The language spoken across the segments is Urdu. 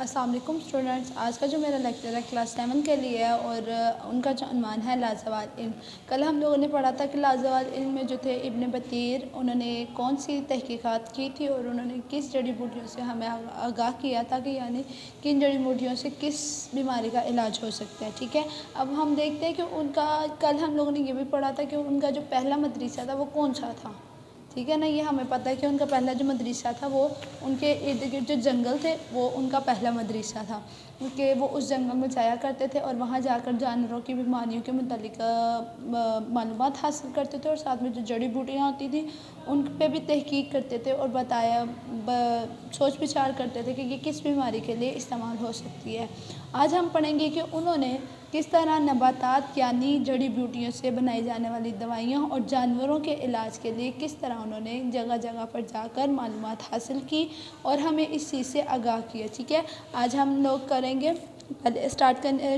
السلام علیکم اسٹوڈنٹس، آج کا جو میرا لیکچر ہے کلاس 7 کے لیے ہے اور ان کا جو عنوان ہے لازوال علم۔ کل ہم لوگوں نے پڑھا تھا کہ لازوال علم میں جو تھے ابن بطیر، انہوں نے کون سی تحقیقات کی تھی اور انہوں نے کس جڑی بوٹیوں سے ہمیں آگاہ کیا تھا کہ یعنی کن جڑی بوٹیوں سے کس بیماری کا علاج ہو سکتا ہے، ٹھیک ہے۔ اب ہم دیکھتے ہیں کہ ان کا کل ہم لوگوں نے یہ بھی پڑھا تھا کہ ان کا جو پہلا مدرسہ تھا وہ کون سا تھا، ٹھیک ہے نا۔ یہ ہمیں پتہ ہے کہ ان کا پہلا جو مدرسہ تھا وہ ان کے ارد گرد جو جنگل تھے وہ ان کا پہلا مدرسہ تھا، کیونکہ وہ اس جنگل میں جایا کرتے تھے اور وہاں جا کر جانوروں کی بیماریوں کے متعلق معلومات حاصل کرتے تھے اور ساتھ میں جو جڑی بوٹیاں ہوتی تھیں ان پہ بھی تحقیق کرتے تھے اور سوچ بچار کرتے تھے کہ یہ کس بیماری کے لیے استعمال ہو سکتی ہے۔ آج ہم پڑھیں گے کہ انہوں نے کس طرح نباتات یعنی جڑی بوٹیوں سے بنائی جانے والی دوائیاں اور جانوروں کے علاج کے لیے کس طرح انہوں نے جگہ جگہ پر جا کر معلومات حاصل کی اور ہمیں اس چیز سے آگاہ کیا، ٹھیک ہے۔ آج ہم لوگ کریں گے،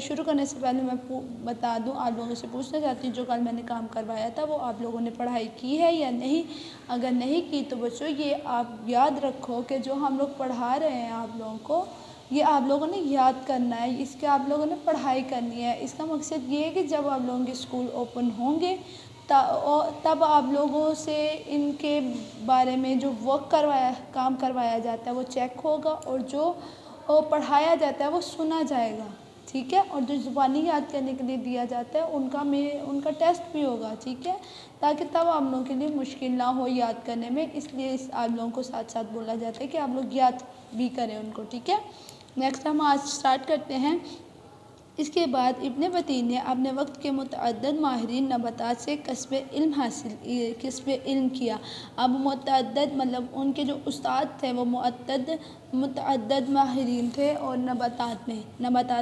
شروع کرنے سے پہلے میں بتا دوں، آپ لوگوں سے پوچھنا چاہتی ہوں جو کل میں نے کام کروایا تھا وہ آپ لوگوں نے پڑھائی کی ہے یا نہیں۔ اگر نہیں کی تو بچوں یہ آپ یاد رکھو کہ جو ہم لوگ پڑھا رہے ہیں آپ لوگوں کو، یہ آپ لوگوں نے یاد کرنا ہے، اس کے آپ لوگوں نے پڑھائی کرنی ہے۔ اس کا مقصد یہ ہے کہ جب آپ لوگوں کے اسکول اوپن ہوں گے تب آپ لوگوں سے ان کے بارے میں جو کام کروایا جاتا ہے وہ چیک ہوگا اور جو پڑھایا جاتا ہے وہ سنا جائے گا، ٹھیک ہے۔ اور جو زبانی یاد کرنے کے لیے دیا جاتا ہے ان کا ٹیسٹ بھی ہوگا، ٹھیک ہے، تاکہ تب آپ لوگوں کے لیے مشکل نہ ہو یاد کرنے میں، اس لیے آپ لوگوں کو ساتھ ساتھ بولا جاتا ہے کہ آپ لوگ یاد بھی کریں ان کو، ٹھیک ہے۔ نیکسٹ ہم آج سٹارٹ کرتے ہیں۔ اس کے بعد ابن بطیر نے اپنے وقت کے متعدد ماہرین نباتات سے کسب علم کیا۔ اب متعدد مطلب ان کے جو استاد تھے وہ متعدد ماہرین تھے اور نباتات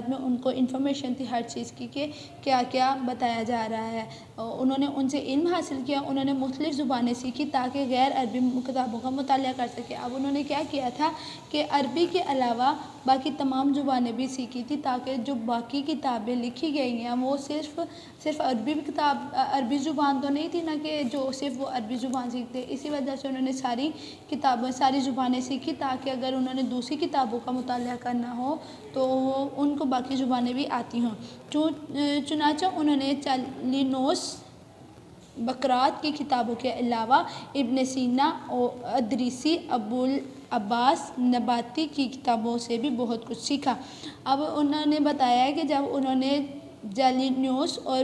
میں ان کو انفارمیشن تھی ہر چیز کی کہ کیا کیا بتایا جا رہا ہے۔ انہوں نے ان سے علم حاصل کیا، انہوں نے مختلف زبانیں سیکھی تاکہ غیر عربی کتابوں کا مطالعہ کر سکے۔ اب انہوں نے کیا کیا تھا کہ عربی کے علاوہ باقی تمام زبانیں بھی سیکھی تھی تاکہ جو باقی کتابیں لکھی گئی ہیں وہ صرف عربی زبان تو نہیں تھی نا کہ جو صرف وہ عربی زبان سیکھتے، اسی وجہ سے انہوں نے ساری زبانیں سیکھی تاکہ اگر انہوں نے دوسری کتابوں کا مطالعہ کرنا ہو تو ان کو باقی زبانیں بھی آتی ہوں۔ چنانچہ انہوں نے چالینوس بقراط کی کتابوں کے علاوہ ابن سینا اور ادریسی، ابوالعباس نباتی کی کتابوں سے بھی بہت کچھ سیکھا۔ اب انہوں نے بتایا ہے کہ جب انہوں نے جالینوس اور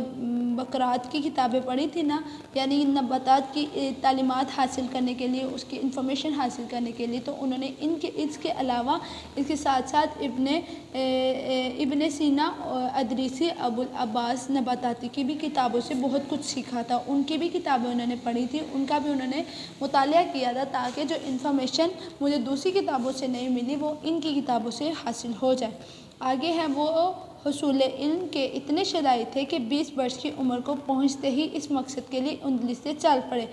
بقراط کی کتابیں پڑھی تھی نا، یعنی نباتات کی تعلیمات حاصل کرنے کے لیے، اس کی انفارمیشن حاصل کرنے کے لیے، تو انہوں نے اس کے علاوہ اس کے ساتھ ساتھ ابن سینا اور ادریسی، ابوالعباس نباتاتی کی بھی کتابوں سے بہت کچھ سیکھا تھا۔ ان کی بھی کتابیں انہوں نے پڑھی تھی، ان کا بھی انہوں نے مطالعہ کیا تھا تاکہ جو انفارمیشن مجھے دوسری کتابوں سے نہیں ملی وہ ان کی کتابوں سے حاصل ہو جائے۔ آگے ہیں وہ حصول علم کے اتنے شرائط تھے کہ 20 برس کی عمر کو پہنچتے ہی اس مقصد کے لیے اندلس سے چل پڑے۔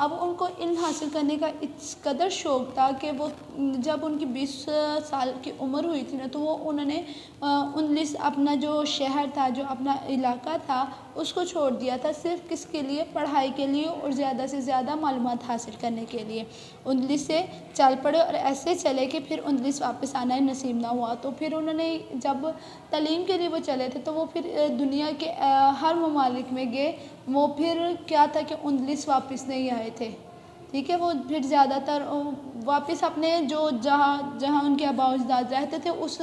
اب ان کو علم حاصل کرنے کا اس قدر شوق تھا کہ وہ جب ان کی 20 سال کی عمر ہوئی تھی نا تو انہوں نے اندلس اپنا جو شہر تھا، جو اپنا علاقہ تھا، اس کو چھوڑ دیا تھا، صرف کس کے لیے؟ پڑھائی کے لیے اور زیادہ سے زیادہ معلومات حاصل کرنے کے لیے اندلس سے چل پڑے۔ اور ایسے چلے کہ پھر اندلس واپس آنا نصیب نہ ہوا، تو پھر انہوں نے جب تعلیم کے لیے وہ چلے تھے تو وہ پھر دنیا کے ہر ممالک میں گئے، وہ پھر کیا تھا کہ اندلس واپس نہیں آئے تھے، ٹھیک ہے۔ وہ پھر زیادہ تر واپس اپنے جہاں ان کے آباء و اجداد رہتے تھے اس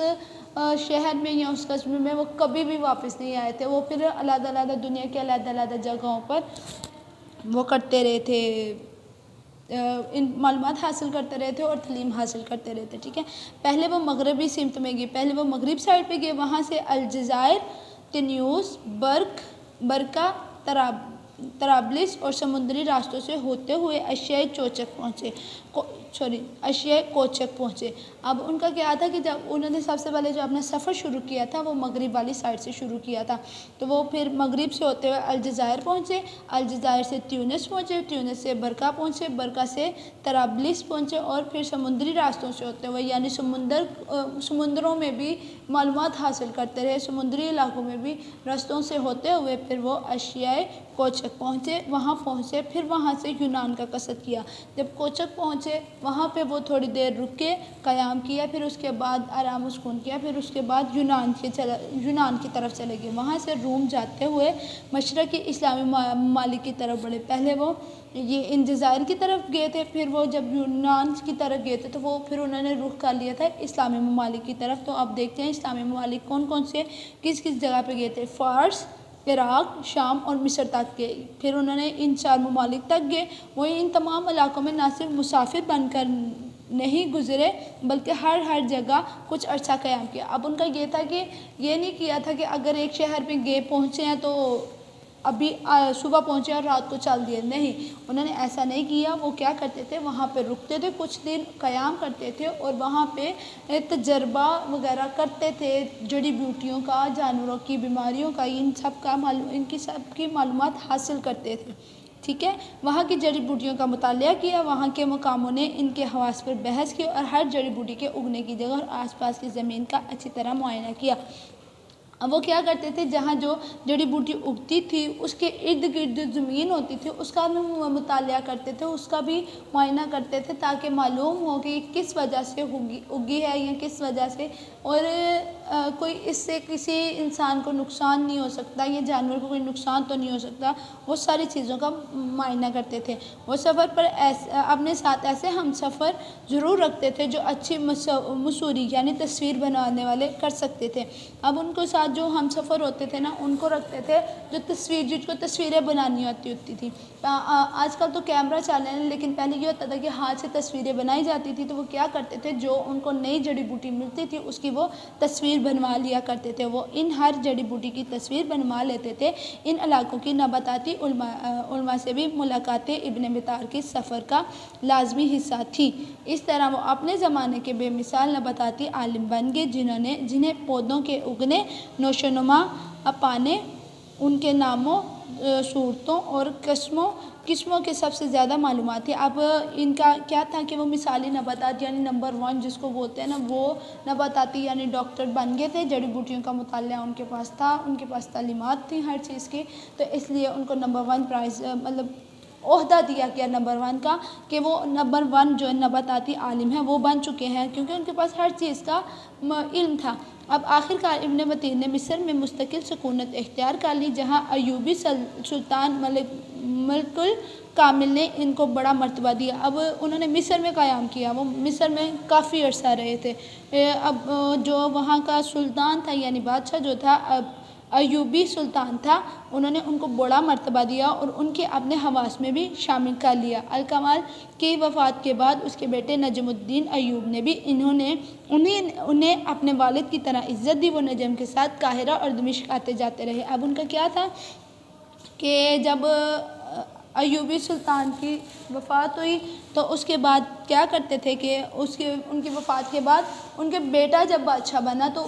شہر میں یا اس قصبے میں وہ کبھی بھی واپس نہیں آئے تھے۔ وہ پھر علیحدہ دنیا کے علیحدہ جگہوں پر وہ کرتے رہے تھے، ان معلومات حاصل کرتے رہے تھے اور تعلیم حاصل کرتے رہے تھے، ٹھیک ہے۔ پہلے وہ مغربی سمت میں گئے، پہلے وہ مغرب سائڈ پہ گئے، وہاں سے الجزائر، تنیوس، برکا، طرابلس اور سمندری راستوں سے ہوتے ہوئے ایشیائے کوچک پہنچے۔ اب ان کا کیا تھا کہ جب انہوں نے سب سے پہلے جو اپنا سفر شروع کیا تھا وہ مغرب والی سائڈ سے شروع کیا تھا، تو وہ پھر مغرب سے ہوتے ہوئے الجزائر پہنچے، الجزائر سے تیونس پہنچے، تیونس سے برکا پہنچے، برکا سے طرابلس پہنچے اور پھر سمندری راستوں سے ہوتے ہوئے یعنی سمندروں میں بھی معلومات حاصل کرتے رہے، سمندری علاقوں میں بھی رستوں سے ہوتے ہوئے پھر وہ ایشیائے کوچک کوچک پہنچے، وہاں پہنچے، پھر وہاں سے یونان کا قصد کیا۔ جب کوچک پہنچے وہاں پہ وہ تھوڑی دیر رکے، قیام کیا، پھر اس کے بعد آرام و سکون کیا، پھر اس کے بعد یونان کی طرف چلے گئے۔ وہاں سے روم جاتے ہوئے مشرقی اسلامی ممالک کی طرف بڑھے۔ پہلے وہ ان جزائر کی طرف گئے تھے، پھر وہ جب یونان کی طرف گئے تھے تو وہ پھر انہوں نے رخ کر لیا تھا اسلامی ممالک کی طرف۔ تو اب دیکھتے ہیں اسلامی ممالک کون کون سے کس کس جگہ پہ گئے تھے۔ فارس، عراق، شام اور مصر تک گئے۔ پھر انہوں نے ان 4 ممالک تک گئے۔ وہ ان تمام علاقوں میں نہ صرف مسافر بن کر نہیں گزرے بلکہ ہر جگہ کچھ عرصہ قیام کیا۔ اب ان کا یہ تھا کہ یہ نہیں کیا تھا کہ اگر ایک شہر پہ پہنچے ہیں تو ابھی صبح پہنچے اور رات کو چل دیے، نہیں، انہوں نے ایسا نہیں کیا۔ وہ کیا کرتے تھے، وہاں پہ رکتے تھے، کچھ دن قیام کرتے تھے اور وہاں پہ تجربہ وغیرہ کرتے تھے، جڑی بوٹیوں کا، جانوروں کی بیماریوں کا، ان کی سب کی معلومات حاصل کرتے تھے، ٹھیک ہے۔ وہاں کی جڑی بوٹیوں کا مطالعہ کیا، وہاں کے مقاموں نے ان کے خواص پر بحث کی اور ہر جڑی بوٹی کے اگنے کی جگہ اور آس پاس کی زمین کا اچھی طرح معائنہ کیا۔ اب وہ کیا کرتے تھے، جہاں جو جڑی بوٹی اگتی تھی اس کے ارد گرد جو زمین ہوتی تھی اس کا بھی مطالعہ کرتے تھے، اس کا بھی معائنہ کرتے تھے تاکہ معلوم ہو کہ کس وجہ سے اگی ہے یا کس وجہ سے، اور کوئی اس سے کسی انسان کو نقصان نہیں ہو سکتا یا جانور کو کوئی نقصان تو نہیں ہو سکتا، وہ ساری چیزوں کا معائنہ کرتے تھے۔ وہ سفر پر اپنے ساتھ ایسے ہم سفر ضرور رکھتے تھے جو اچھی مصوری یعنی تصویر بنانے والے کر سکتے تھے۔ اب ان کو ساتھ جو ہم سفر ہوتے تھے نا، ان کو رکھتے تھے جس کو تصویریں بنانی ہوتی تھی۔ آج کل تو کیمرہ چلے ہیں، لیکن پہلے یہ ہوتا تھا کہ ہاتھ سے تصویریں بنائی جاتی تھی۔ تو وہ کیا کرتے تھے، جو ان کو نئی جڑی بوٹی ملتی تھی اس کی وہ تصویر بنوا لیا کرتے تھے۔ وہ ان ہر جڑی بوٹی کی تصویر بنوا لیتے تھے۔ ان علاقوں کی نباتاتی علماء سے بھی ملاقاتیں ابن بطار کے سفر کا لازمی حصہ تھی۔ اس طرح وہ اپنے زمانے کے بے مثال نباتاتی عالم بن گئے، جنہیں پودوں کے اگنے، نشو و نما پانے، ان کے ناموں، صورتوں اور قسموں کے سب سے زیادہ معلومات تھی۔ اب ان کا کیا تھا کہ وہ مثالی نباتات یعنی نمبر 1 جس کو بولتے ہیں نا، وہ نباتاتی یعنی ڈاکٹر بن گئے تھے۔ جڑی بوٹیوں کا مطالعہ ان کے پاس تھا، ان کے پاس تعلیمات تھیں ہر چیز کی، تو اس لیے ان کو نمبر 1 پرائز عہدہ دیا گیا نمبر 1 کا، کہ وہ نمبر 1 جو نباتاتی عالم ہیں وہ بن چکے ہیں، کیونکہ ان کے پاس ہر چیز کا علم تھا۔ اب آخرکار ابن بطیر نے مصر میں مستقل سکونت اختیار کر لی، جہاں ایوبی سلطان ملک الکامل نے ان کو بڑا مرتبہ دیا۔ اب انہوں نے مصر میں قیام کیا، وہ مصر میں کافی عرصہ رہے تھے۔ اب جو وہاں کا سلطان تھا یعنی بادشاہ جو تھا ایوبی سلطان تھا، انہوں نے ان کو بڑا مرتبہ دیا اور ان کے اپنے حواس میں بھی شامل کر لیا۔ الکمال کی وفات کے بعد اس کے بیٹے نجم الدین ایوب نے بھی انہیں اپنے والد کی طرح عزت دی۔ وہ نجم کے ساتھ قاہرہ اور دمشق آتے جاتے رہے۔ اب ان کا کیا تھا کہ جب ایوبی سلطان کی وفات ہوئی تو اس کے بعد کیا کرتے تھے کہ ان کی وفات کے بعد ان کے بیٹا جب بادشاہ بنا، تو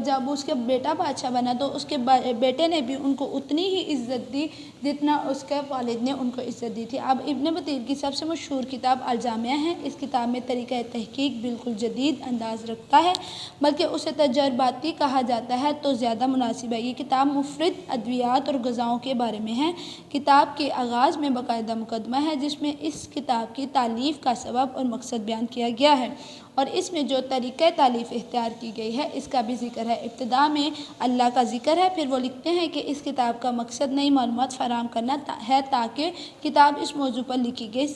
جب اس کے بیٹا بادشاہ بنا تو اس کے بیٹے نے بھی ان کو اتنی ہی عزت دی جتنا اس کے والد نے ان کو عزت دی تھی۔ اب ابن بطیر کی سب سے مشہور کتاب الجامعہ ہے۔ اس کتاب میں طریقہ تحقیق بالکل جدید انداز رکھتا ہے، بلکہ اسے تجرباتی کہا جاتا ہے تو زیادہ مناسب ہے۔ یہ کتاب مفرد ادویات اور غذاؤں کے بارے میں ہے۔ کتاب کے آغاز میں باقاعدہ مقدمہ ہے جس میں اس کتاب کی تالیف کا سبب اور مقصد بیان کیا گیا ہے اور اس میں جو طریقہ تالیف اختیار کی گئی ہے اس کا بھی ذکر ہے۔ ابتدا میں اللہ کا ذکر ہے۔ پھر وہ لکھتے ہیں کہ اس کتاب کا مقصد نئی معلومات فراہم کرنا ہے تاکہ کتاب اس موضوع پر لکھی گئی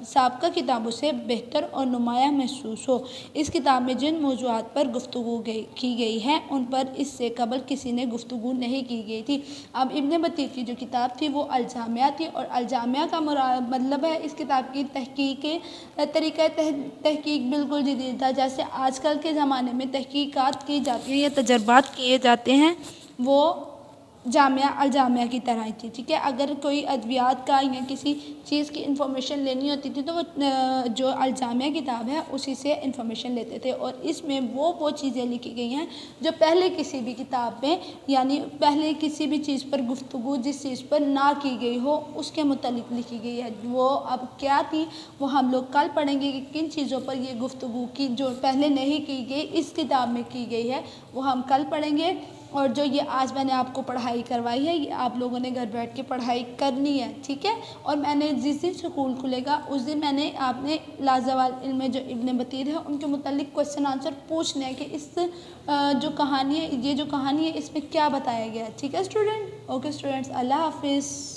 سابقہ کتابوں سے بہتر اور نمایاں محسوس ہو۔ اس کتاب میں جن موضوعات پر گفتگو کی گئی ہے ان پر اس سے قبل کسی نے گفتگو نہیں کی گئی تھی۔ اب ابن بطیر کی جو کتاب تھی وہ الجامعہ تھی، اور الجامعہ کا مطلب ہے اس کتاب کی طریقہ تحقیق بالکل جدید تھا۔ جیسے آج کل کے زمانے میں تحقیقات کی جاتی ہیں یا تجربات کیے جاتے ہیں، وہ الجامعہ کی طرح تھی، ٹھیک ہے۔ اگر کوئی ادویات کا یا کسی چیز کی انفارمیشن لینی ہوتی تھی تو وہ جو الجامعہ کتاب ہے اسی سے انفارمیشن لیتے تھے، اور اس میں وہ چیزیں لکھی گئی ہیں جو پہلے کسی بھی کتاب میں یعنی پہلے کسی بھی چیز پر گفتگو جس چیز پر نہ کی گئی ہو اس کے متعلق لکھی گئی ہے۔ وہ اب کیا تھی وہ ہم لوگ کل پڑھیں گے کہ کن چیزوں پر یہ گفتگو کی جو پہلے نہیں کی گئی اس کتاب میں کی گئی ہے، وہ ہم کل پڑھیں گے۔ اور جو یہ آج میں نے آپ کو پڑھائی کروائی ہے یہ آپ لوگوں نے گھر بیٹھ کے پڑھائی کرنی ہے، ٹھیک ہے؟ اور میں نے جس دن اسکول کھلے گا اس دن میں نے آپ نے لازوال علم میں جو ابن بطیر ہے ان کے متعلق کویشچن آنسر پوچھنے ہیں کہ اس جو کہانی ہے، یہ جو کہانی ہے اس میں کیا بتایا گیا ہے، ٹھیک ہے اسٹوڈنٹ؟ اوکے اسٹوڈنٹس، اللہ حافظ.